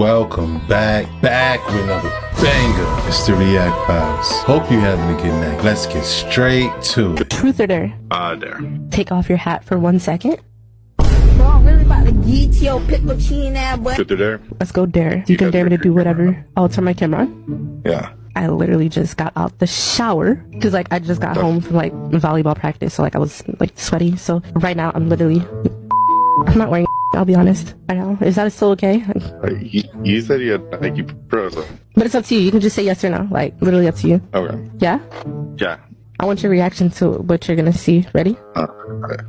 Welcome back with another banger. It's the React Files. Hope you're having a good night. Let's get straight to it. Truth or dare? Dare. Take off your hat for 1 second. Bro, I'm really about to get your pickle chin now, boy. Truth or dare? Let's go dare. You can dare me to do whatever. I'll turn my camera on. Yeah. I literally just got out the shower because I just got home from volleyball practice, so I was sweaty. So right now I'm not wearing. I'll be honest. I know. Is that still okay? You said you had, I think you froze it. But it's up to you. You can just say yes or no. Literally up to you. Okay. Yeah? Yeah. I want your reaction to what you're gonna see. Ready? Okay.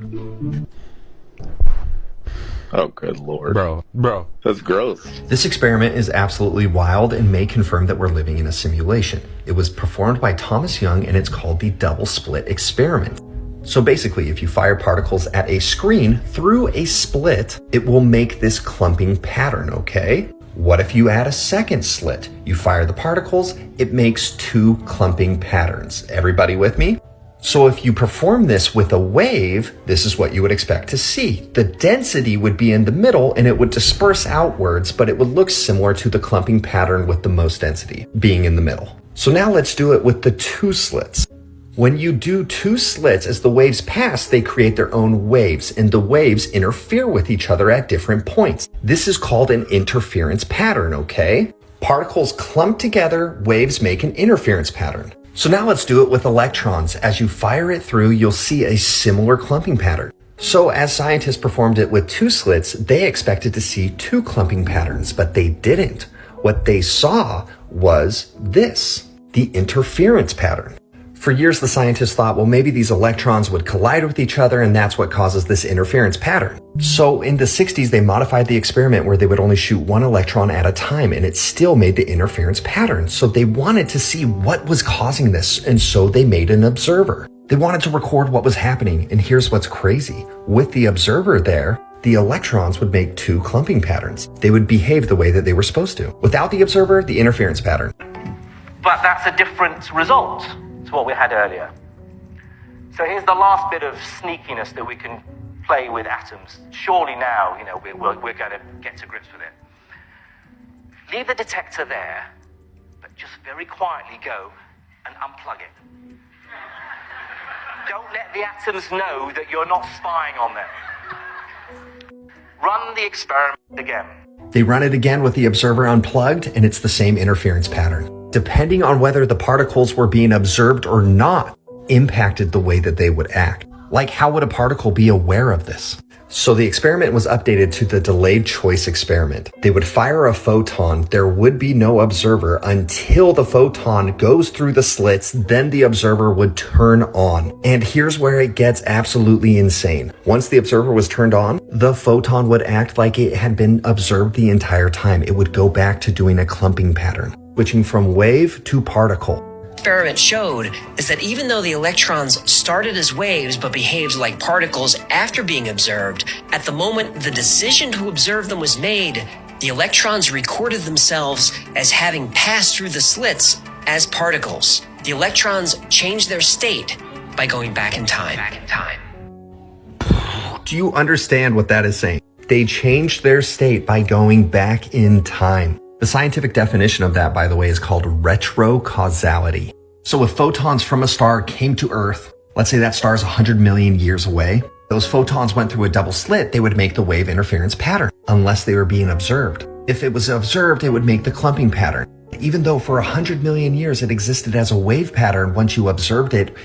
Oh, good lord. Bro. That's gross. This experiment is absolutely wild and may confirm that we're living in a simulation. It was performed by Thomas Young and it's called the double slit experiment. So basically, if you fire particles at a screen through a split, it will make this clumping pattern, okay? What if you add a second slit? You fire the particles, it makes two clumping patterns. Everybody with me? So if you perform this with a wave, this is what you would expect to see. The density would be in the middle and it would disperse outwards, but it would look similar to the clumping pattern with the most density being in the middle. So now let's do it with the two slits. When you do two slits, as the waves pass, they create their own waves, and the waves interfere with each other at different points. This is called an interference pattern, okay? Particles clump together, waves make an interference pattern. So now let's do it with electrons. As you fire it through, you'll see a similar clumping pattern. So as scientists performed it with two slits, they expected to see two clumping patterns, but they didn't. What they saw was this, the interference pattern. For years, the scientists thought, well, maybe these electrons would collide with each other and that's what causes this interference pattern. So in the 60s, they modified the experiment where they would only shoot one electron at a time and it still made the interference pattern. So they wanted to see what was causing this, and so they made an observer. They wanted to record what was happening, and here's what's crazy. With the observer there, the electrons would make two clumping patterns. They would behave the way that they were supposed to. Without the observer, the interference pattern. But that's a different result to what we had earlier. So here's the last bit of sneakiness that we can play with atoms. Surely now, we're going to get to grips with it. Leave the detector there, but just very quietly go and unplug it. Don't let the atoms know that you're not spying on them. Run the experiment again. They run it again with the observer unplugged, and it's the same interference pattern. Depending on whether the particles were being observed or not, impacted the way that they would act. Like, how would a particle be aware of this? So the experiment was updated to the delayed choice experiment. They would fire a photon. There would be no observer until the photon goes through the slits, then the observer would turn on. And here's where it gets absolutely insane. Once the observer was turned on, the photon would act like it had been observed the entire time. It would go back to doing a clumping pattern, switching from wave to particle. Experiment showed is that even though the electrons started as waves but behaved like particles after being observed, at the moment the decision to observe them was made, the electrons recorded themselves as having passed through the slits as particles. The electrons changed their state by going back in time. Do you understand what that is saying? They changed their state by going back in time. The scientific definition of that, by the way, is called retrocausality. So if photons from a star came to Earth, let's say that star is 100 million years away, those photons went through a double slit, they would make the wave interference pattern, unless they were being observed. If it was observed, it would make the clumping pattern. Even though for 100 million years it existed as a wave pattern, once you observed it,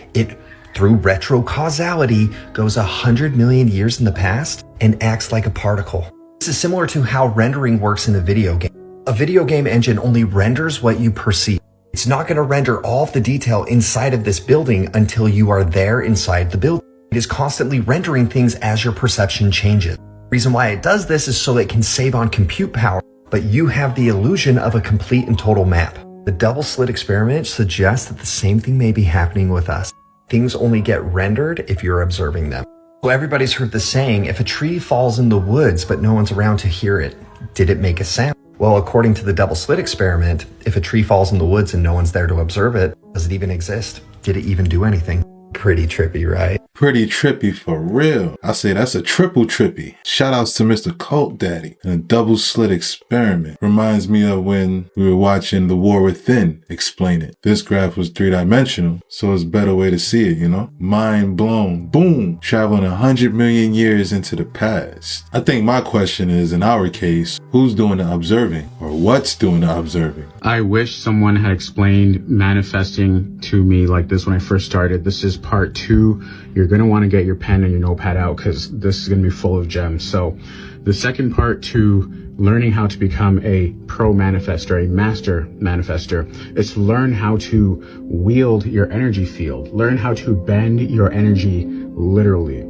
through retrocausality, goes 100 million years in the past and acts like a particle. This is similar to how rendering works in a video game. A video game engine only renders what you perceive. It's not going to render all of the detail inside of this building until you are there inside the building. It is constantly rendering things as your perception changes. The reason why it does this is so it can save on compute power, but you have the illusion of a complete and total map. The double slit experiment suggests that the same thing may be happening with us. Things only get rendered if you're observing them. So everybody's heard the saying, if a tree falls in the woods but no one's around to hear it, did it make a sound? Well, according to the double slit experiment, if a tree falls in the woods and no one's there to observe it, does it even exist? Did it even do anything? Pretty trippy, right? Pretty trippy for real. I say that's a triple trippy. Shout outs to Mr. Cult Daddy and a double slit experiment. Reminds me of when we were watching The War Within explain it. This graph was 3-dimensional, so it's a better way to see it, you know? Mind blown. Boom. Traveling 100 million years into the past. I think my question is, in our case, who's doing the observing? Or what's doing the observing? I wish someone had explained manifesting to me like this when I first started. This is part 2. You're going to want to get your pen and your notepad out because this is going to be full of gems. So the second part to learning how to become a pro manifestor, a master manifestor, is to learn how to wield your energy field, learn how to bend your energy literally.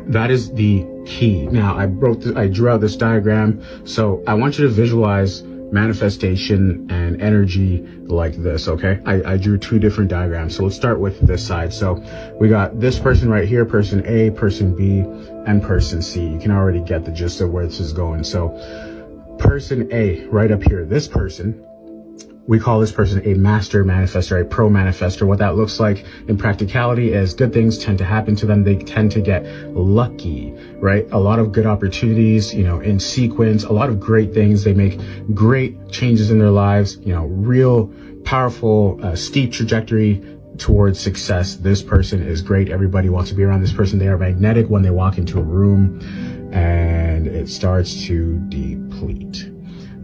That is the key. Now I drew out this diagram. So I want you to visualize manifestation and energy like this, okay? I drew 2 different diagrams. So let's start with this side. So we got this person right here, person A, person B, and person C. You can already get the gist of where this is going. So person A, right up here, this person, we call this person a master manifestor, a pro manifestor. What that looks like in practicality is good things tend to happen to them. They tend to get lucky, right? A lot of good opportunities, you know, in sequence, a lot of great things. They make great changes in their lives, you know, real powerful, steep trajectory towards success. This person is great. Everybody wants to be around this person. They are magnetic when they walk into a room, and it starts to deplete.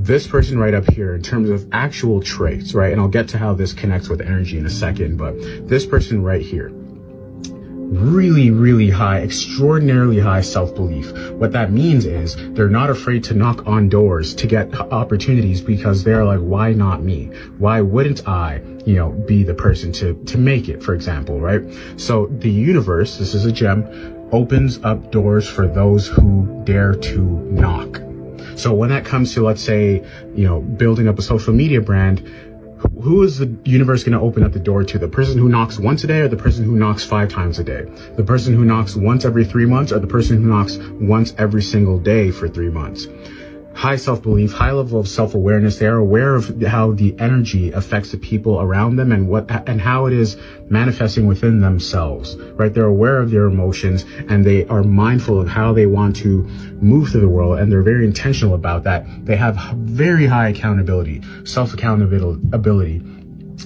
This person right up here, in terms of actual traits, right? And I'll get to how this connects with energy in a second, but this person right here, really, really high, extraordinarily high self-belief. What that means is they're not afraid to knock on doors to get opportunities because they're like, why not me? Why wouldn't I, you know, be the person to make it, for example, right? So the universe, this is a gem, opens up doors for those who dare to knock. So when that comes to, let's say, you know, building up a social media brand, who is the universe going to open up the door to? The person who knocks once a day, or the person who knocks 5 times a day? The person who knocks once every 3 months, or the person who knocks once every single day for 3 months? High self-belief, high level of self-awareness. They are aware of how the energy affects the people around them and how it is manifesting within themselves, right? They're aware of their emotions and they are mindful of how they want to move through the world, and they're very intentional about that. They have very high accountability, self-accountability.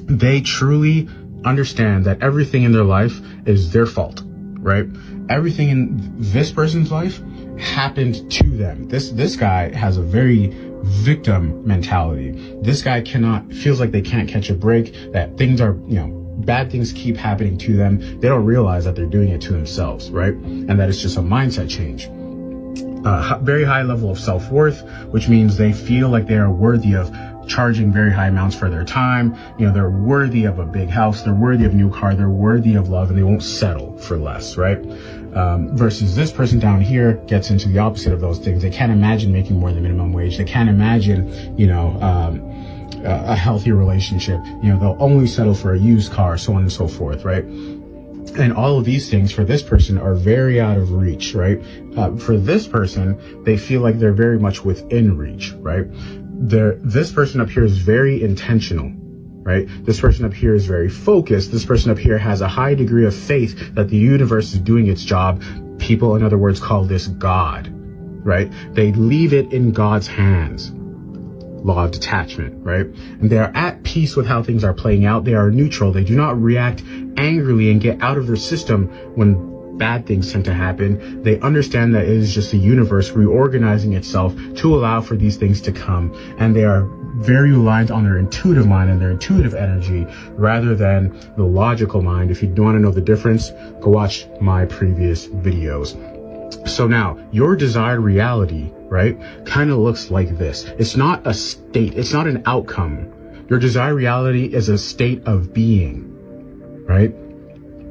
They truly understand that everything in their life is their fault, right? Everything in this person's life happened to them. This guy has a very victim mentality. This guy feels like they can't catch a break, that things are, you know, bad things keep happening to them. They don't realize that they're doing it to themselves, right? And that it's just a mindset change. Very high level of self-worth, which means they feel like they are worthy of charging very high amounts for their time. You know, they're worthy of a big house, they're worthy of a new car, they're worthy of love, and they won't settle for less, right? Versus this person down here gets into the opposite of those things. They can't imagine making more than minimum wage. They can't imagine, you know, a healthy relationship. You know, they'll only settle for a used car, so on and so forth, right? And all of these things for this person are very out of reach, right? For this person, they feel like they're very much within reach, right? This person up here is very intentional, right? This person up here is very focused. This person up here has a high degree of faith that the universe is doing its job. People, in other words, call this God, right? They leave it in God's hands. Law of detachment, right? And they are at peace with how things are playing out. They are neutral. They do not react angrily and get out of their system when bad things tend to happen. They understand that it is just the universe reorganizing itself to allow for these things to come. And they are very reliant on their intuitive mind and their intuitive energy rather than the logical mind. If you want to know the difference, go watch my previous videos. So now your desired reality, right, kind of looks like this. It's not a state. It's not an outcome. Your desired reality is a state of being, right?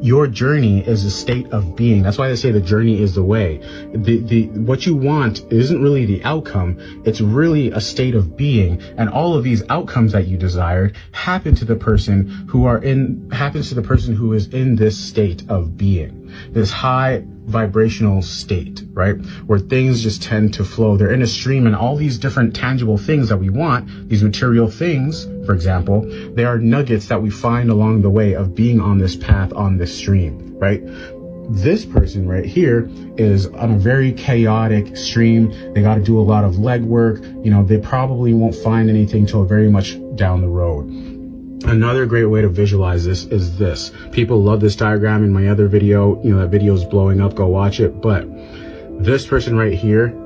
Your journey is a state of being. That's why they say the journey is the way. What you want isn't really the outcome. It's really a state of being. And all of these outcomes that you desired happen to the person who is in this state of being, this high vibrational state, right? Where things just tend to flow. They're in a stream, and all these different tangible things that we want, these material things, for example, they are nuggets that we find along the way of being on this path, on this stream, right? This person right here is on a very chaotic stream. They got to do a lot of legwork. They probably won't find anything till very much down the road. Another great way to visualize this is this. People love this diagram in my other video. That video is blowing up. Go watch it. But this person right here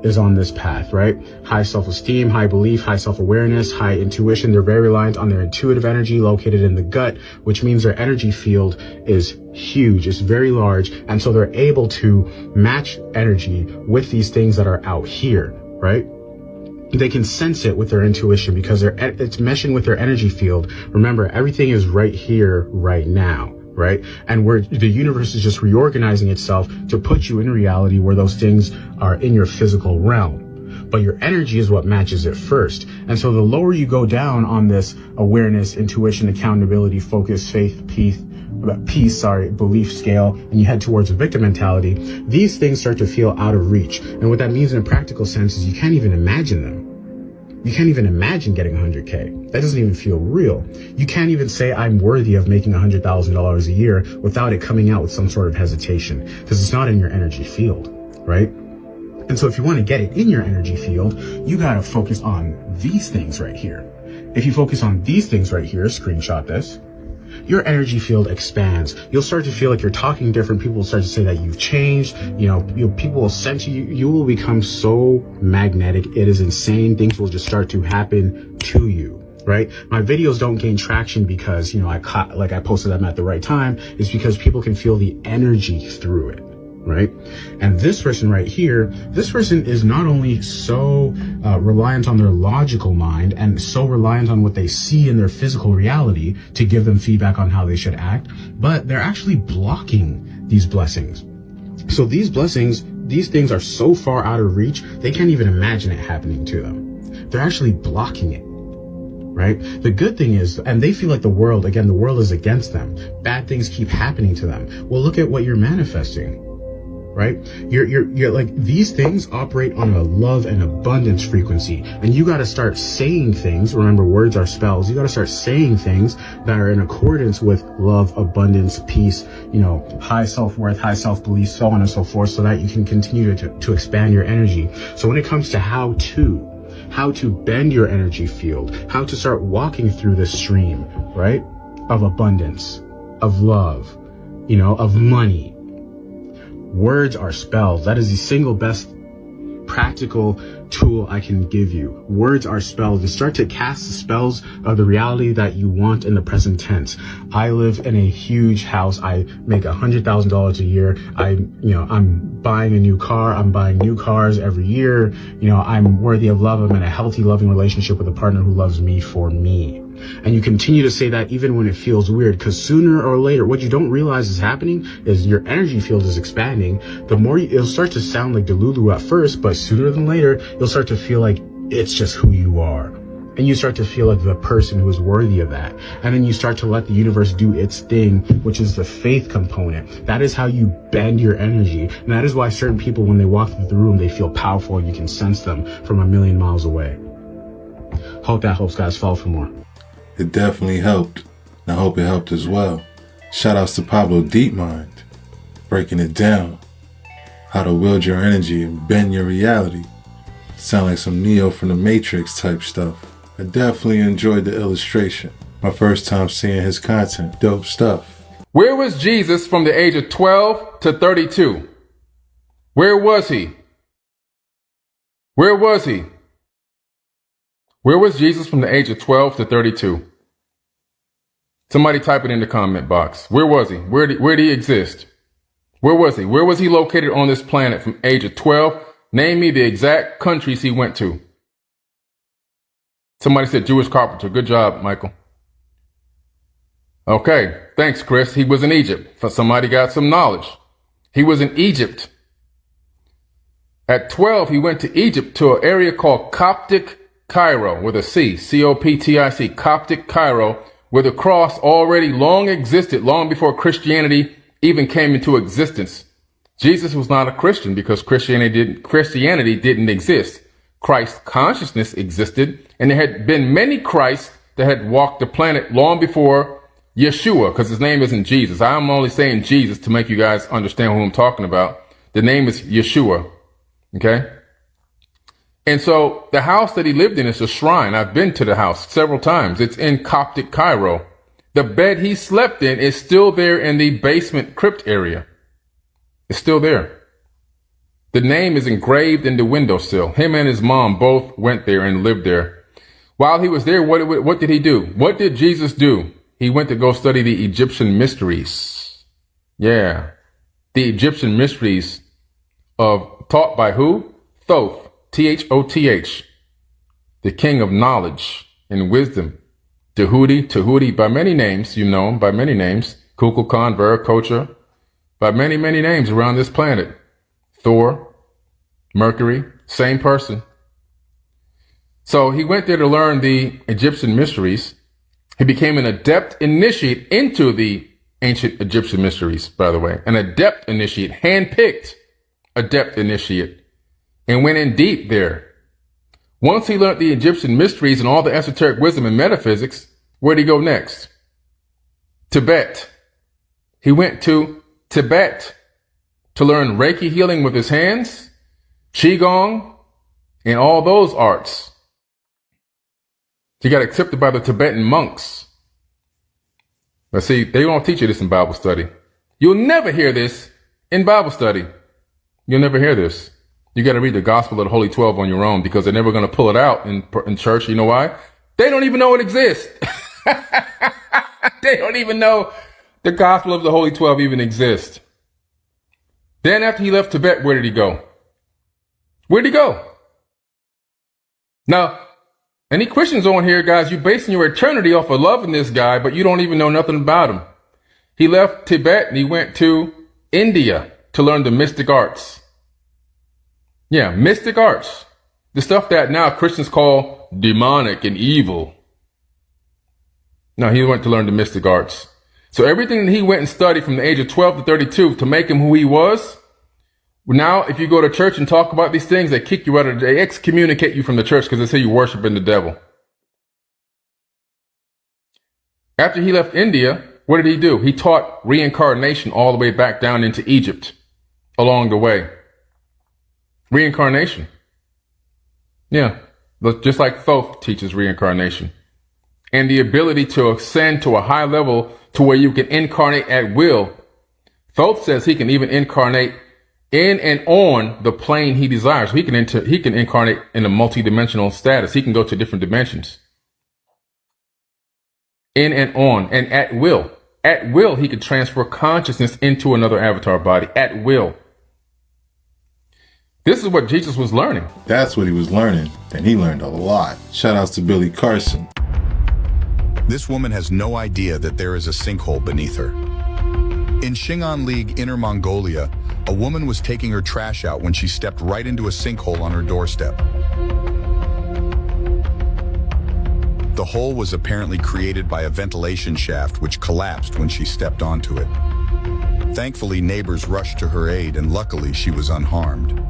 is on this path, right? High self-esteem, high belief, high self-awareness, high intuition. They're very reliant on their intuitive energy located in the gut, which means their energy field is huge. It's very large. And so they're able to match energy with these things that are out here, right? They can sense it with their intuition because it's meshing with their energy field. Remember, everything is right here, right now. Right? And where the universe is just reorganizing itself to put you in reality where those things are in your physical realm. But your energy is what matches it first. And so the lower you go down on this awareness, intuition, accountability, focus, faith, peace, belief scale, and you head towards a victim mentality, these things start to feel out of reach. And what that means in a practical sense is you can't even imagine them. You can't even imagine getting 100K. That doesn't even feel real. You can't even say I'm worthy of making $100,000 a year without it coming out with some sort of hesitation because it's not in your energy field, right? And so if you want to get it in your energy field, you got to focus on these things right here. If you focus on these things right here, screenshot this, your energy field expands. You'll start to feel like you're talking different. People will start to say that you've changed. People will sense you. You will become so magnetic. It is insane. Things will just start to happen to you, right? My videos don't gain traction because, I posted them at the right time. It's because people can feel the energy through it. Right? And this person right here, this person is not only so reliant on their logical mind and so reliant on what they see in their physical reality to give them feedback on how they should act, but they're actually blocking these blessings. So these blessings, these things are so far out of reach, they can't even imagine it happening to them. They're actually blocking it. Right? The good thing is, and they feel like the world is against them. Bad things keep happening to them. Well, look at what you're manifesting. Right? You're like, these things operate on a love and abundance frequency. And you got to start saying things. Remember, words are spells. You got to start saying things that are in accordance with love, abundance, peace, high self-worth, high self-belief, so on and so forth, so that you can continue to expand your energy. So when it comes to how to bend your energy field, how to start walking through the stream, right? Of abundance, of love, of money. Words are spells. That is the single best practical tool I can give you. Words are spells. You start to cast the spells of the reality that you want in the present tense. I live in a huge house. I make $100,000 a year. I'm buying a new car. I'm buying new cars every year. I'm worthy of love. I'm in a healthy, loving relationship with a partner who loves me for me. And you continue to say that even when it feels weird, because sooner or later, what you don't realize is happening is your energy field is expanding. The more it'll start to sound like Delulu at first, but sooner than later, you'll start to feel like it's just who you are. And you start to feel like the person who is worthy of that. And then you start to let the universe do its thing, which is the faith component. That is how you bend your energy. And that is why certain people, when they walk through the room, they feel powerful and you can sense them from a million miles away. Hope that helps, guys. Follow for more. It definitely helped. And I hope it helped as well. Shout outs to Pablo DeepMind, breaking it down. How to wield your energy and bend your reality. Sound like some Neo from the Matrix type stuff. I definitely enjoyed the illustration. My first time seeing his content. Dope stuff. Where was Jesus from the age of 12 to 32? Where was he? Where was he? Where was Jesus from the age of 12 to 32? Somebody type it in the comment box. Where was he? Where did he exist? Where was he? Where was he located on this planet from age of 12? Name me the exact countries he went to. Somebody said Jewish carpenter. Good job, Michael. Okay, thanks, Chris. He was in Egypt. Somebody got some knowledge. He was in Egypt. At 12, he went to Egypt to an area called Coptic Cairo with a C, C-O-P-T-I-C, Coptic Cairo, where the cross already long existed, long before Christianity even came into existence. Jesus was not a Christian because Christianity didn't exist. Christ consciousness existed, and there had been many Christs that had walked the planet long before Yeshua, because his name isn't Jesus. I'm only saying Jesus to make you guys understand who I'm talking about. The name is Yeshua. Okay. And so the house that he lived in is a shrine. I've been to the house several times. It's in Coptic Cairo. The bed he slept in is still there in the basement crypt area. It's still there. The name is engraved in the windowsill. Him and his mom both went there and lived there. While he was there, what did he do? What did Jesus do? He went to go study the Egyptian mysteries. Yeah. The Egyptian mysteries taught by who? Thoth. Thoth. The king of knowledge and wisdom. Tahuti, by many names, you know him, by many names. Kukulkan, Viracocha, by many, many names around this planet. Thor, Mercury, same person. So he went there to learn the Egyptian mysteries. He became an adept initiate into the ancient Egyptian mysteries, by the way. An adept initiate, handpicked adept initiate, and went in deep there. Once he learned the Egyptian mysteries and all the esoteric wisdom and metaphysics, where'd he go next? Tibet. He went to Tibet to learn Reiki healing with his hands, Qigong, and all those arts. He got accepted by the Tibetan monks. But see, they don't teach you this in Bible study. You'll never hear this in Bible study. You'll never hear this. You got to read the Gospel of the Holy 12 on your own because they're never going to pull it out in church. You know why? They don't even know it exists. They don't even know the Gospel of the Holy 12 even exists. Then after he left Tibet, where did he go? Where did he go? Now, any Christians on here, guys, you're basing your eternity off of loving this guy, but you don't even know nothing about him. He left Tibet and he went to India to learn the mystic arts. Yeah, mystic arts. The stuff that now Christians call demonic and evil. No, he went to learn the mystic arts. So everything that he went and studied from the age of 12 to 32 to make him who he was, now if you go to church and talk about these things, they kick you out of, they excommunicate you from the church because they say you're worshiping the devil. After he left India, what did he do? He taught reincarnation all the way back down into Egypt along the way. Reincarnation. Yeah, just like Thoth teaches reincarnation. And the ability to ascend to a high level to where you can incarnate at will. Thoth says he can even incarnate in and on the plane he desires. He can incarnate in a multi-dimensional status. He can go to different dimensions. In and on and at will. At will, he can transfer consciousness into another avatar body. At will. This is what Jesus was learning. That's what he was learning, and he learned a lot. Shout outs to Billy Carson. This woman has no idea that there is a sinkhole beneath her. In Shingon League, Inner Mongolia, a woman was taking her trash out when she stepped right into a sinkhole on her doorstep. The hole was apparently created by a ventilation shaft which collapsed when she stepped onto it. Thankfully, neighbors rushed to her aid, and luckily she was unharmed.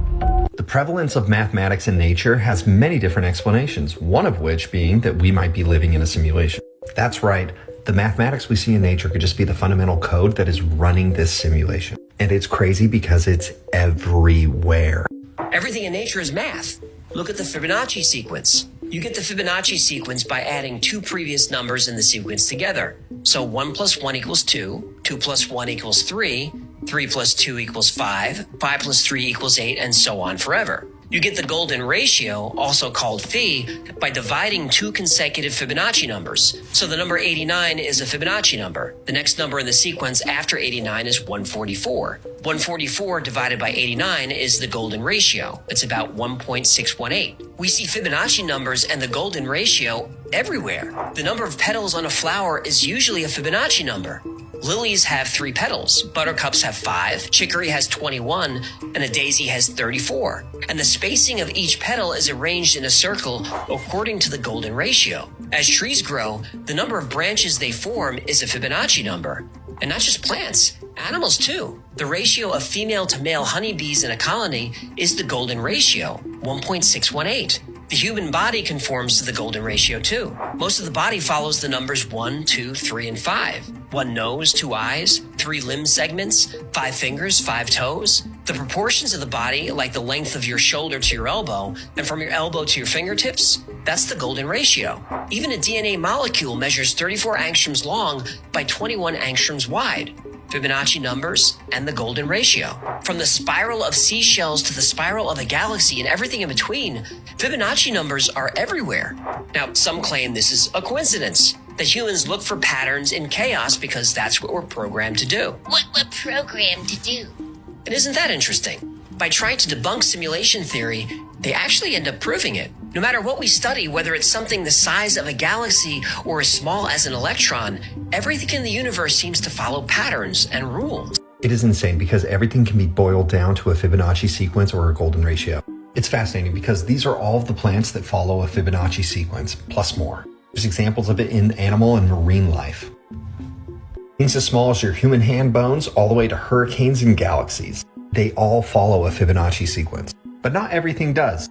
The prevalence of mathematics in nature has many different explanations, one of which being that we might be living in a simulation. That's right. The mathematics we see in nature could just be the fundamental code that is running this simulation. And it's crazy because it's everywhere. Everything in nature is math. Look at the Fibonacci sequence. You get the Fibonacci sequence by adding two previous numbers in the sequence together. So 1 plus 1 equals 2, 2 plus 1 equals 3, 3 plus 2 equals 5, 5 plus 3 equals 8, and so on forever. You get the golden ratio, also called phi, by dividing two consecutive Fibonacci numbers. So the number 89 is a Fibonacci number. The next number in the sequence after 89 is 144. 144 divided by 89 is the golden ratio. It's about 1.618. We see Fibonacci numbers and the golden ratio everywhere. The number of petals on a flower is usually a Fibonacci number. Lilies have 3 petals, buttercups have 5, chicory has 21, and a daisy has 34. And the spacing of each petal is arranged in a circle according to the golden ratio. As trees grow, the number of branches they form is a Fibonacci number. And not just plants, animals too. The ratio of female to male honeybees in a colony is the golden ratio, 1.618. The human body conforms to the golden ratio too. Most of the body follows the numbers 1, 2, 3, and 5. 1 nose, 2 eyes, 3 limb segments, 5 fingers, 5 toes. The proportions of the body, like the length of your shoulder to your elbow, and from your elbow to your fingertips, that's the golden ratio. Even a DNA molecule measures 34 angstroms long by 21 angstroms wide. Fibonacci numbers and the golden ratio. From the spiral of seashells to the spiral of a galaxy and everything in between, Fibonacci numbers are everywhere. Now, some claim this is a coincidence, that humans look for patterns in chaos because that's what we're programmed to do. What we're programmed to do. And isn't that interesting? By trying to debunk simulation theory, they actually end up proving it. No matter what we study, whether it's something the size of a galaxy or as small as an electron, everything in the universe seems to follow patterns and rules. It is insane because everything can be boiled down to a Fibonacci sequence or a golden ratio. It's fascinating because these are all of the plants that follow a Fibonacci sequence, plus more. There's examples of it in animal and marine life. Things as small as your human hand bones all the way to hurricanes and galaxies. They all follow a Fibonacci sequence. But not everything does,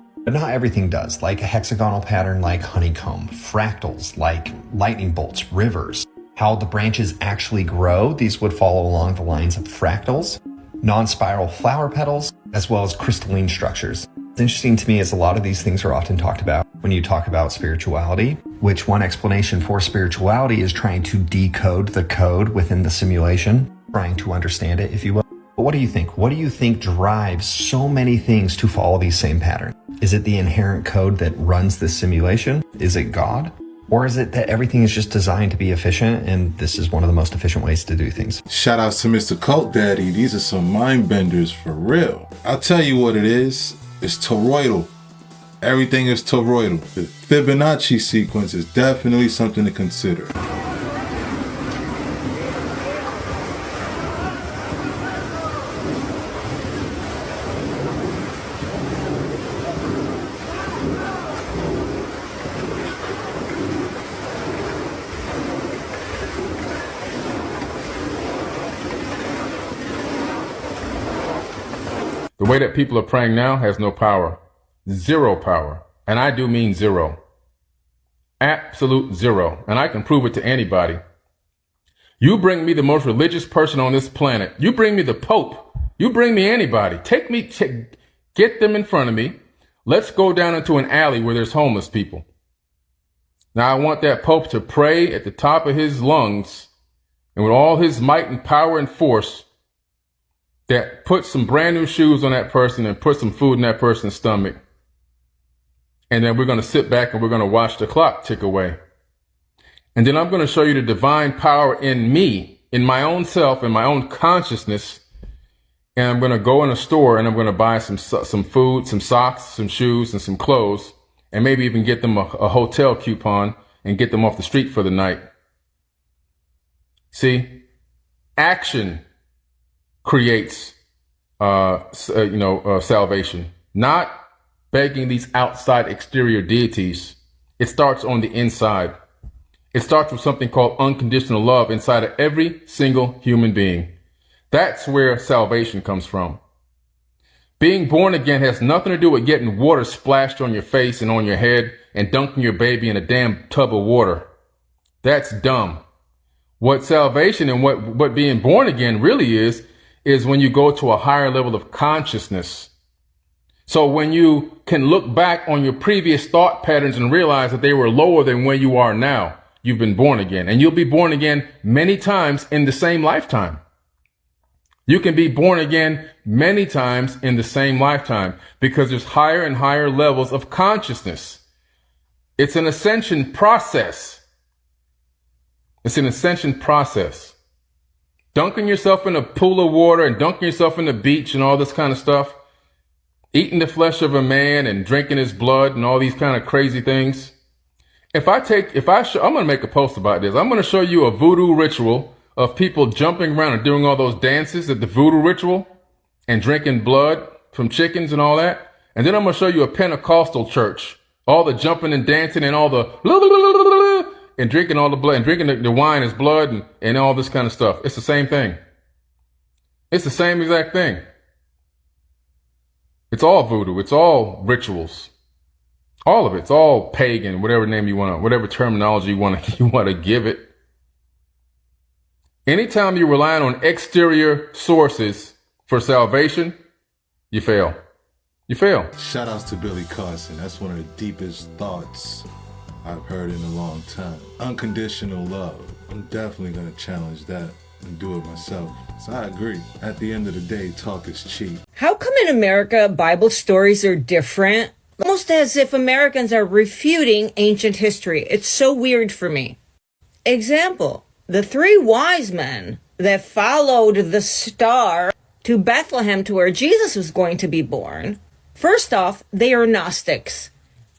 like a hexagonal pattern like honeycomb, fractals like lightning bolts, rivers. How the branches actually grow, these would follow along the lines of fractals, non-spiral flower petals, as well as crystalline structures. What's interesting to me is a lot of these things are often talked about when you talk about spirituality, which one explanation for spirituality is trying to decode the code within the simulation, trying to understand it, if you will. But what do you think? What do you think drives so many things to follow these same patterns? Is it the inherent code that runs this simulation? Is it God? Or is it that everything is just designed to be efficient and this is one of the most efficient ways to do things? Shout outs to Mr. Cult Daddy. These are some mind benders for real. I'll tell you what it is. It's toroidal. Everything is toroidal. The Fibonacci sequence is definitely something to consider. The way that people are praying now has no power. Zero power. And I do mean zero. Absolute zero. And I can prove it to anybody. You bring me the most religious person on this planet. You bring me the Pope. You bring me anybody. Get them in front of me. Let's go down into an alley where there's homeless people. Now I want that Pope to pray at the top of his lungs and with all his might and power and force that put some brand new shoes on that person and put some food in that person's stomach. And then we're going to sit back and we're going to watch the clock tick away. And then I'm going to show you the divine power in me, in my own self, in my own consciousness. And I'm going to go in a store and I'm going to buy some food, some socks, some shoes, and some clothes, and maybe even get them a hotel coupon and get them off the street for the night. See, action creates, salvation, not begging these outside exterior deities. It starts on the inside. It starts with something called unconditional love inside of every single human being. That's where salvation comes from. Being born again has nothing to do with getting water splashed on your face and on your head and dunking your baby in a damn tub of water. That's dumb. What salvation and what being born again really is when you go to a higher level of consciousness. So when you can look back on your previous thought patterns and realize that they were lower than where you are now, you've been born again. And you'll be born again many times in the same lifetime. You can be born again many times in the same lifetime because there's higher and higher levels of consciousness. It's an ascension process. It's an ascension process. Dunking yourself in a pool of water and dunking yourself in the beach and all this kind of stuff. Eating the flesh of a man and drinking his blood and all these kind of crazy things. I'm going to make a post about this. I'm going to show you a voodoo ritual of people jumping around and doing all those dances at the voodoo ritual and drinking blood from chickens and all that. And then I'm going to show you a Pentecostal church, all the jumping and dancing and all the and drinking all the blood and drinking the wine as blood and all this kind of stuff. It's the same thing. It's the same exact thing. It's all voodoo. It's all rituals. All of it's all pagan, whatever name you want to, whatever terminology you want to give it. Anytime you're relying on exterior sources for salvation, you fail. You fail. Shout outs to Billy Carson. That's one of the deepest thoughts I've heard in a long time. Unconditional love. I'm definitely going to challenge that and do it myself. So I agree. At the end of the day, talk is cheap. How come in America Bible stories are different? Almost as if Americans are refuting ancient history. It's so weird for me. Example, the 3 wise men that followed the star to Bethlehem to where Jesus was going to be born. First off, they are Gnostics.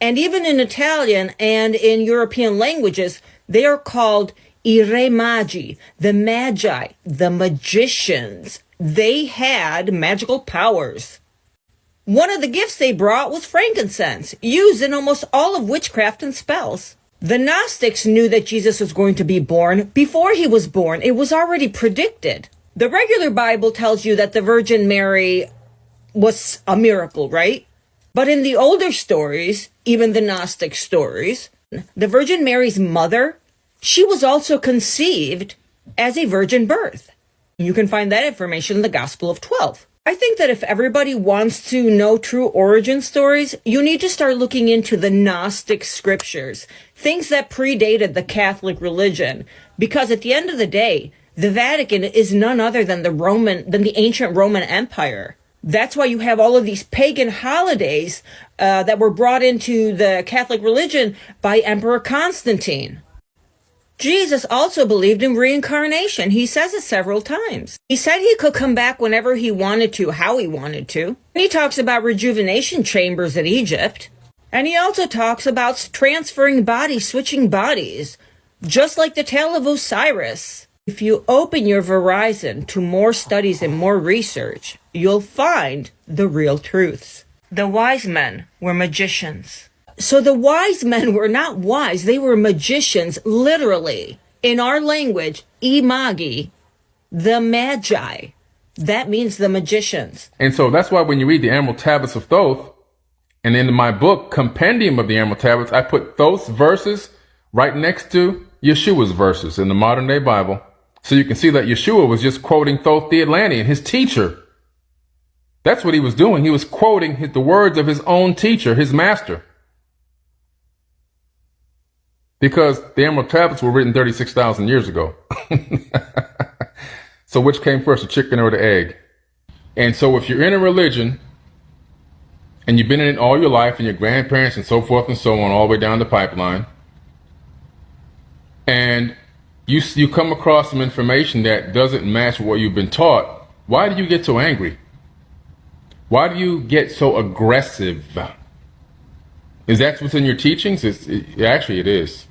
And even in Italian and in European languages, they are called eerie magi, the magi, the magicians. They had magical powers. One of the gifts they brought was frankincense, used in almost all of witchcraft and spells. The Gnostics knew that Jesus was going to be born before he was born. It was already predicted. The regular Bible tells you that the Virgin Mary was a miracle, right? But in the older stories, even the Gnostic stories, the Virgin Mary's mother, she was also conceived as a virgin birth. You can find that information in the Gospel of 12. I think that if everybody wants to know true origin stories, you need to start looking into the Gnostic scriptures, things that predated the Catholic religion, because at the end of the day, the Vatican is none other than the ancient Roman Empire. That's why you have all of these pagan holidays that were brought into the Catholic religion by Emperor Constantine. Jesus also believed in reincarnation. He says it several times. He said he could come back whenever he wanted to, how he wanted to. He talks about rejuvenation chambers in Egypt. And he also talks about transferring bodies, switching bodies, just like the tale of Osiris. If you open your horizon to more studies and more research, you'll find the real truths. The wise men were magicians. So the wise men were not wise, they were magicians, literally. In our language, imagi, the magi. That means the magicians. And so that's why when you read the Emerald Tablets of Thoth, and in my book, Compendium of the Emerald Tablets, I put Thoth's verses right next to Yeshua's verses in the modern day Bible. So you can see that Yeshua was just quoting Thoth the Atlantean, his teacher. That's what he was doing. He was quoting the words of his own teacher, his master. Because the Emerald Tablets were written 36,000 years ago. So which came first, the chicken or the egg? And so if you're in a religion and you've been in it all your life and your grandparents and so forth and so on, all the way down the pipeline, and you come across some information that doesn't match what you've been taught, why do you get so angry? Why do you get so aggressive? Is that what's in your teachings? Actually, it is.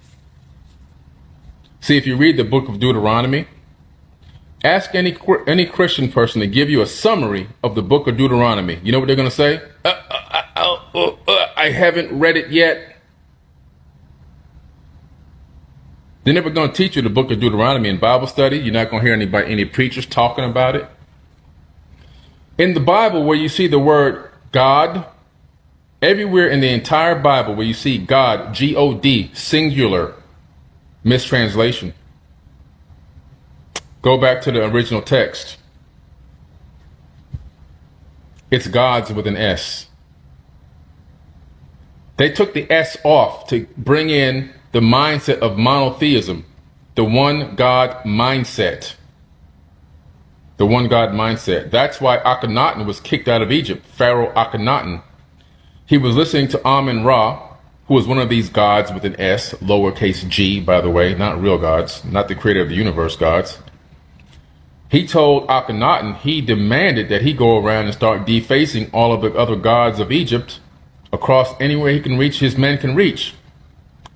See, if you read the book of Deuteronomy, ask any Christian person to give you a summary of the book of Deuteronomy. You know what they're going to say? I haven't read it yet. They're never going to teach you the book of Deuteronomy in Bible study. You're not going to hear any preachers talking about it. In the Bible, where you see the word God, everywhere in the entire Bible where you see God, G-O-D, singular, mistranslation. Go back to the original text. It's God's with an S. They took the S off to bring in the mindset of monotheism, the one God mindset. The one God mindset. That's why Akhenaten was kicked out of Egypt, Pharaoh Akhenaten. He was listening to Amun-Ra, who was one of these gods with an S, lowercase g, by the way, not real gods, not the creator of the universe gods. He told Akhenaten, he demanded that he go around and start defacing all of the other gods of Egypt across anywhere he can reach, his men can reach.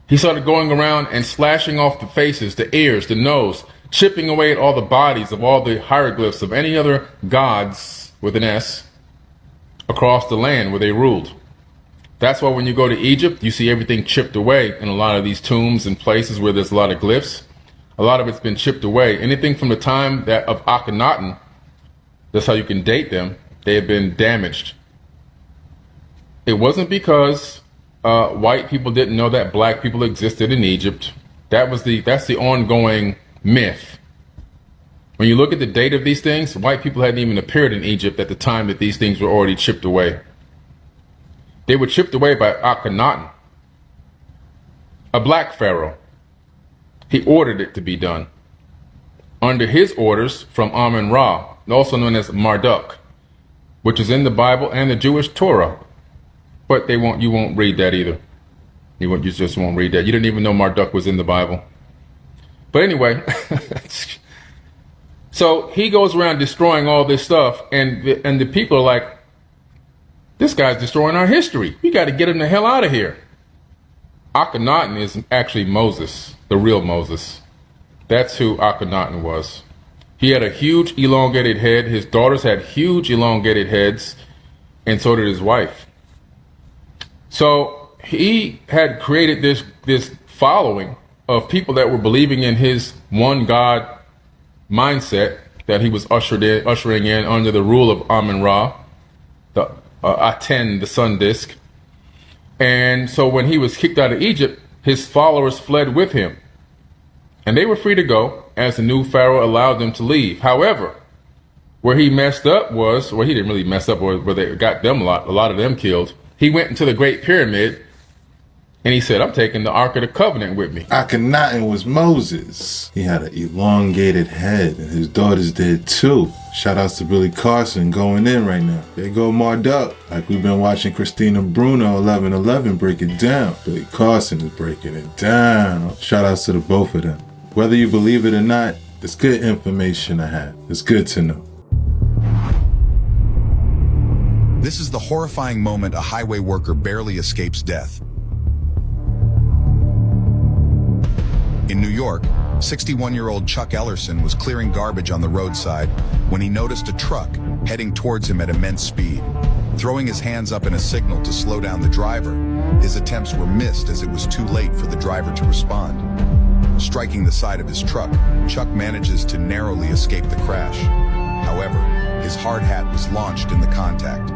He started going around and slashing off the faces, the ears, the nose, chipping away at all the bodies of all the hieroglyphs of any other gods with an S across the land where they ruled. That's why when you go to Egypt, you see everything chipped away in a lot of these tombs and places where there's a lot of glyphs. A lot of it's been chipped away. Anything from the time of Akhenaten, that's how you can date them, they have been damaged. It wasn't because white people didn't know that black people existed in Egypt. That's the ongoing myth. When you look at the date of these things, white people hadn't even appeared in Egypt at the time that these things were already chipped away. They were chipped away by Akhenaten, a black pharaoh. He ordered it to be done. Under his orders from Amun-Ra, also known as Marduk, which is in the Bible and the Jewish Torah. But you won't read that either. You just won't read that. You didn't even know Marduk was in the Bible. But anyway, so he goes around destroying all this stuff, and the people are like, this guy's destroying our history. We got to get him the hell out of here. Akhenaten is actually Moses, the real Moses. That's who Akhenaten was. He had a huge elongated head. His daughters had huge elongated heads, and so did his wife. So he had created this following of people that were believing in his one God mindset that he was ushering in under the rule of Amun-Ra, the Aten, the sun disk. And so when he was kicked out of Egypt, his followers fled with him. And they were free to go as the new pharaoh allowed them to leave. However, where he messed up was, well, he didn't really mess up, where they got them a lot of them killed. He went into the Great Pyramid and he said, I'm taking the Ark of the Covenant with me. Akhenaten was Moses. He had an elongated head, and his daughters did too. Shout outs to Billy Carson going in right now. They go Marduk. Like we've been watching Christina Bruno 1111 break it down. Billy Carson is breaking it down. Shout outs to the both of them. Whether you believe it or not, it's good information to have. It's good to know. This is the horrifying moment a highway worker barely escapes death. In New York, 61-year-old Chuck Ellerson was clearing garbage on the roadside when he noticed a truck heading towards him at immense speed. Throwing his hands up in a signal to slow down the driver, his attempts were missed as it was too late for the driver to respond. Striking the side of his truck, Chuck manages to narrowly escape the crash. However, his hard hat was launched in the contact.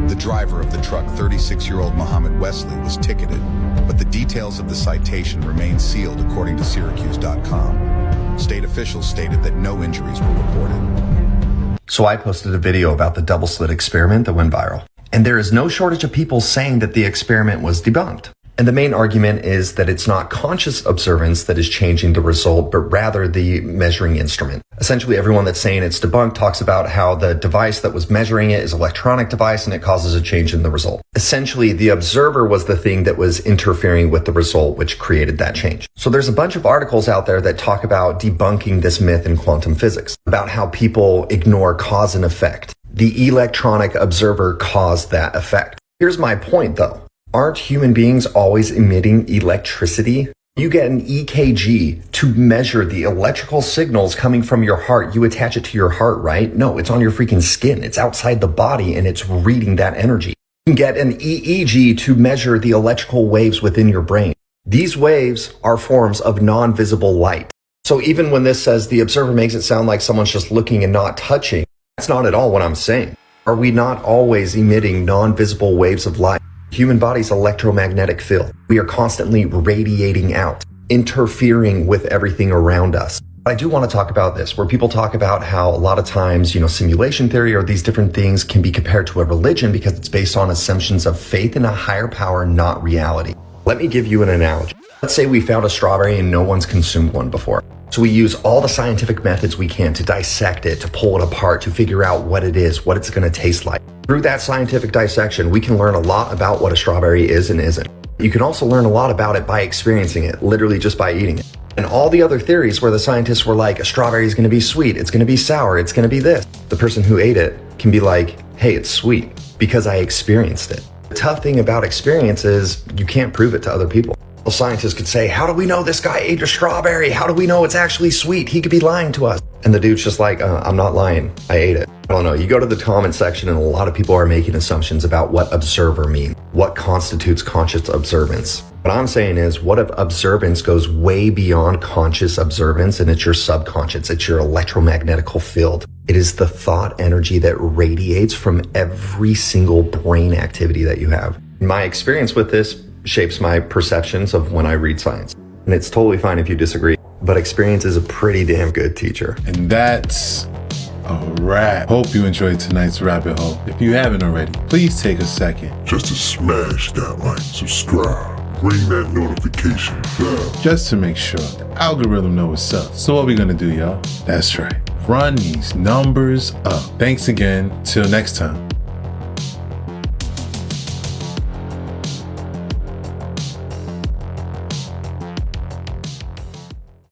The driver of the truck, 36-year-old Muhammad Wesley, was ticketed, but the details of the citation remain sealed according to Syracuse.com. State officials stated that no injuries were reported. So I posted a video about the double slit experiment that went viral. And there is no shortage of people saying that the experiment was debunked. And the main argument is that it's not conscious observance that is changing the result, but rather the measuring instrument. Essentially, everyone that's saying it's debunked talks about how the device that was measuring it is an electronic device and it causes a change in the result. Essentially, the observer was the thing that was interfering with the result, which created that change. So there's a bunch of articles out there that talk about debunking this myth in quantum physics, about how people ignore cause and effect. The electronic observer caused that effect. Here's my point, though. Aren't human beings always emitting electricity? You get an EKG to measure the electrical signals coming from your heart. You attach it to your heart, right? No, it's on your freaking skin. It's outside the body and it's reading that energy. You can get an EEG to measure the electrical waves within your brain. These waves are forms of non-visible light. So even when this says the observer makes it sound like someone's just looking and not touching, that's not at all what I'm saying. Are we not always emitting non-visible waves of light? Human body's electromagnetic field. We are constantly radiating out, interfering with everything around us. I do want to talk about this, where people talk about how a lot of times, simulation theory or these different things can be compared to a religion because it's based on assumptions of faith in a higher power, not reality. Let me give you an analogy. Let's say we found a strawberry and no one's consumed one before. So we use all the scientific methods we can to dissect it, to pull it apart, to figure out what it is, what it's going to taste like. Through that scientific dissection, we can learn a lot about what a strawberry is and isn't. You can also learn a lot about it by experiencing it, literally just by eating it. And all the other theories where the scientists were like, a strawberry is going to be sweet, it's going to be sour, it's going to be this. The person who ate it can be like, hey, it's sweet because I experienced it. The tough thing about experience is you can't prove it to other people. Scientists could say, how do we know this guy ate a strawberry? How do we know it's actually sweet? He could be lying to us. And the dude's just like, I'm not lying. I ate it. I don't know. You go to the comment section and a lot of people are making assumptions about what observer means, what constitutes conscious observance. What I'm saying is what if observance goes way beyond conscious observance and it's your subconscious, it's your electromagnetical field. It is the thought energy that radiates from every single brain activity that you have. My experience with this shapes my perceptions of when I read science. And it's totally fine if you disagree, but experience is a pretty damn good teacher. And that's a wrap. Hope you enjoyed tonight's rabbit hole. If you haven't already, please take a second just to smash that like, subscribe, ring that notification bell, just to make sure the algorithm knows what's up. So what we gonna do, y'all? That's right. Run these numbers up. Thanks again. Till next time.